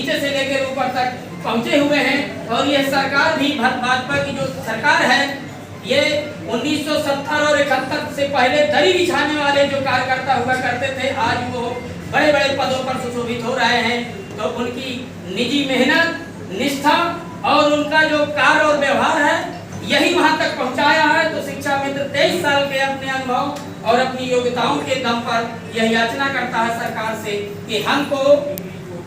नीचे से लेकर ऊपर तक पहुंचे हुए हैं। और ये सरकार भी भाजपा की जो सरकार है ये 1970 और 71 से पहले दरी बिछाने वाले जो कार्यकर्ता हुआ करते थे, आज वो बड़े बड़े पदों पर सुशोभित हो रहे हैं। तो उनकी निजी मेहनत, निष्ठा और उनका जो कार्य और व्यवहार है यही वहां तक पहुंचाया है। तो शिक्षा मित्र 23 साल के अपने अनुभव और अपनी योग्यताओं के दम पर यह याचना करता है सरकार से कि हमको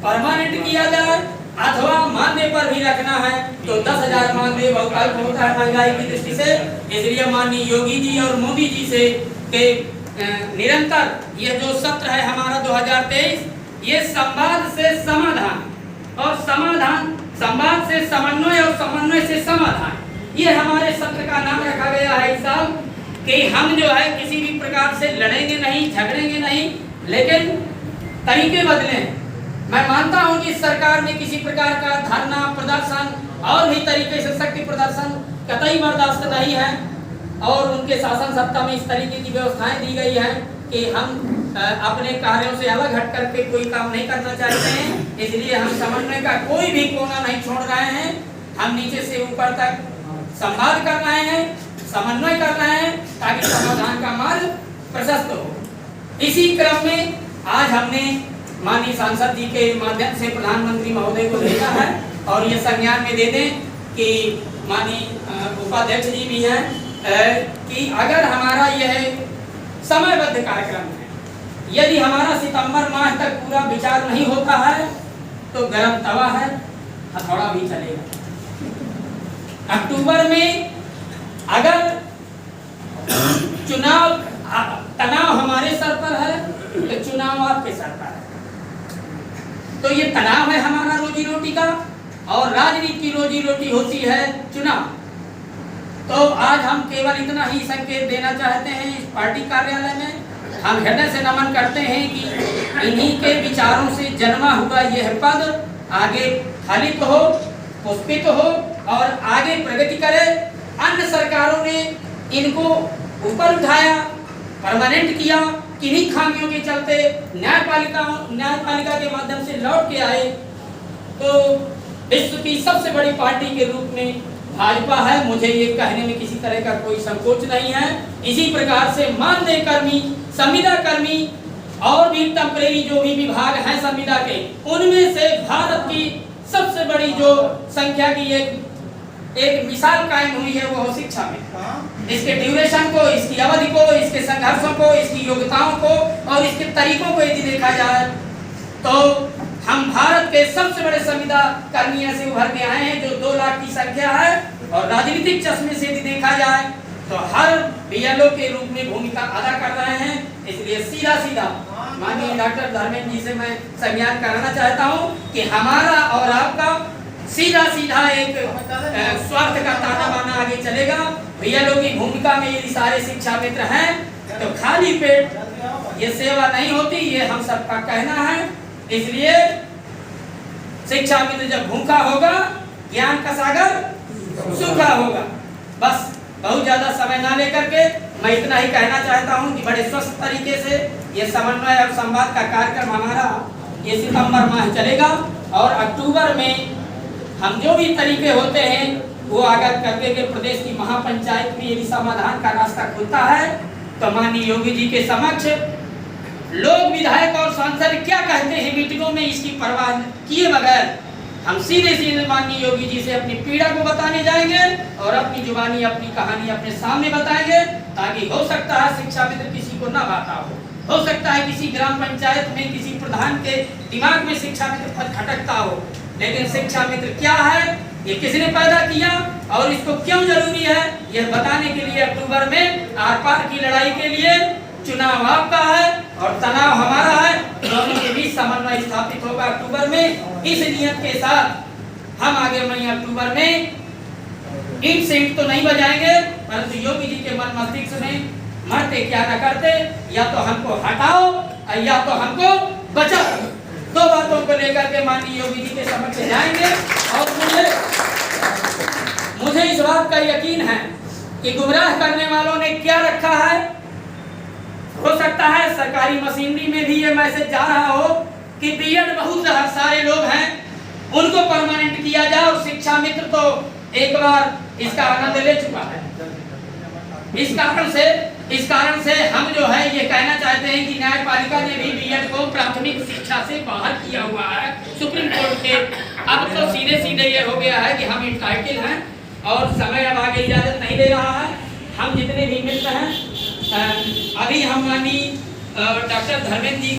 परमानेंट किया जाए अथवा मानदेय पर भी रखना है। तो 10,000 मानदेय बहुत अल्प होता है महंगाई की दृष्टि से। इसलिए माननीय योगी जी और मोदी जी से के निरंतर यह जो सत्र है हमारा 2023, ये संवाद से समाधान और समाधान, संवाद से समन्वय और समन्वय से समाधान, ये हमारे सत्र का नाम रखा गया है इस साल। कि हम जो है किसी भी प्रकार से लड़ेंगे नहीं, झगड़ेंगे नहीं, लेकिन तरीके बदलें। मैं मानता हूं कि सरकार में किसी प्रकार का धरना प्रदर्शन और भी तरीके से शक्ति प्रदर्शन कतई बर्दाश्त नहीं है। और उनके शासन सत्ता में इस तरीके की व्यवस्थाएं दी गई है कि हम अपने कार्यों से अलग हट करके कोई काम नहीं करना चाहते हैं। इसलिए हम समन्वय का कोई भी कोना नहीं छोड़ रहे हैं। हम नीचे से ऊपर तक संवाद कर रहे हैं, समन्वय कर रहे हैं ताकि समाधान का मार्ग प्रशस्त हो। इसी क्रम में आज हमने माननीय सांसद जी के माध्यम से प्रधानमंत्री महोदय को भेजा है और ये संज्ञान में दे दें कि माननीय उपाध्यक्ष जी भी हैं कि अगर हमारा यह समयबद्ध कार्यक्रम है, यदि हमारा सितंबर माह तक पूरा विचार नहीं होता है तो गरम तवा है, हथौड़ा भी चलेगा। अक्टूबर में अगर चुनाव तनाव हमारे सर पर है तो चुनाव आपके सर पर है। तो ये तनाव है हमारा रोजी रोटी का, और राजनीति की रोजी रोटी होती है चुनाव। तो आज हम केवल इतना ही संकेत देना चाहते हैं इस पार्टी कार्यालय में। हम हृदय से नमन करते हैं कि इन्हीं के विचारों से जन्मा हुआ यह पद आगे फलित हो, पुष्पित हो और आगे प्रगति करे। अन्य सरकारों ने इनको ऊपर उठाया, परमानेंट किया, किन्हीं खामियों के चलते न्यायपालिका के माध्यम से लौट के आए। तो विश्व की सबसे बड़ी पार्टी के रूप में भाजपा है, मुझे ये कहने में किसी तरह का कोई संकोच नहीं है। इसी प्रकार से मानदेय कर्मी, संविदा कर्मी और भी टेम्परेरी जो भी विभाग हैं संविदा के, उनमें से भारत की सबसे बड़ी जो संख्या की एक मिसाल कायम हुई है वो शिक्षा में। इसके ड्यूरेशन को, इसकी अवधि को, इसके संघर्षों को, इसकी योग्यताओं को और इसके तरीकों को यदि देखा जाए तो हम भारत के सबसे बड़े संविदा कर्मियों से उभर के आए हैं जो 2 लाख की संख्या है। और राजनीतिक चश्मे से यदि देखा जाए तो हर बीएलओ के रूप में भूमिका अदा कर रहे हैं। इसलिए सीधा सीधा माननीय डॉक्टर धर्मेंद्र जी से मैं संज्ञान कराना चाहता हूं कि हमारा और आपका सीधा सीधा एक स्वार्थ का ताना बाना आगे चलेगा। बीएलओ की भूमिका में यदि सारे शिक्षा मित्र हैं तो खाली पेट ये सेवा नहीं होती, ये हम सबका कहना है। इसलिए शिक्षा मित्र जब भूखा होगा, ज्ञान का सागर सूखा होगा। बस बहुत ज्यादा समय ना लेकर के मैं इतना ही कहना चाहता हूं कि बड़े स्वस्थ तरीके से ये समन्वय और संवाद का कार्यक्रम हमारा ये सितंबर माह चलेगा। और अक्टूबर में हम जो भी तरीके होते हैं वो आगे करके के प्रदेश की महापंचायत में यदि समाधान का रास्ता खुलता है तो माननीय योगी जी के समक्ष लोग, विधायक और सांसद क्या कहते हैं मीटिंगों में, इसकी परवाह किए बगैर हम सीधे सीधे माननीय योगी जी से अपनी पीड़ा को बताने जाएंगे और अपनी जुबानी, अपनी कहानी अपने सामने बताएंगे। ताकि हो सकता है शिक्षा मित्र किसी को ना बाता हो सकता है किसी ग्राम पंचायत में किसी प्रधान के दिमाग में शिक्षा मित्र पद खटकता हो, लेकिन शिक्षा मित्र क्या है, ये किसने पैदा किया और इसको क्यों जरूरी है, यह बताने के लिए अक्टूबर में आर पार की लड़ाई के लिए चुनाव आपका है और तनाव हमारा है। दोनों के बीच समन्वय स्थापित होगा अक्टूबर में। इस नियत के साथ हम आगे मई अक्टूबर में इन सीट तो नहीं बजाएंगे, परंतु योगी जी के मन मस्तिष्क में मरते क्या न करते, या तो हमको हटाओ या तो हमको बचाओ, 2 बातों को लेकर के माननीय योगी जी के समक्ष जाएंगे। और मुझे इस बात का यकीन है कि गुमराह करने वालों ने क्या रखा है। हो सकता है सरकारी मशीनरी में भी ये मैसेज जा रहा हो कि बीएड बहुत सारे लोग हैं उनको परमानेंट किया जाए। और शिक्षा मित्र तो एक बार इसका आनंद ले चुका है। इस कारण से हम जो है ये कहना चाहते हैं कि न्यायपालिका ने भी बीएड को प्राथमिक शिक्षा से बाहर किया हुआ है सुप्रीम कोर्ट के। अब तो सीधे ये हो गया है कि हम इंटाइटल हैं और समय अब आगे इजाजत नहीं दे रहा है। हम जितने भी मित्र हैं, अभी हम माननीय डॉक्टर धर्मेंद्र जी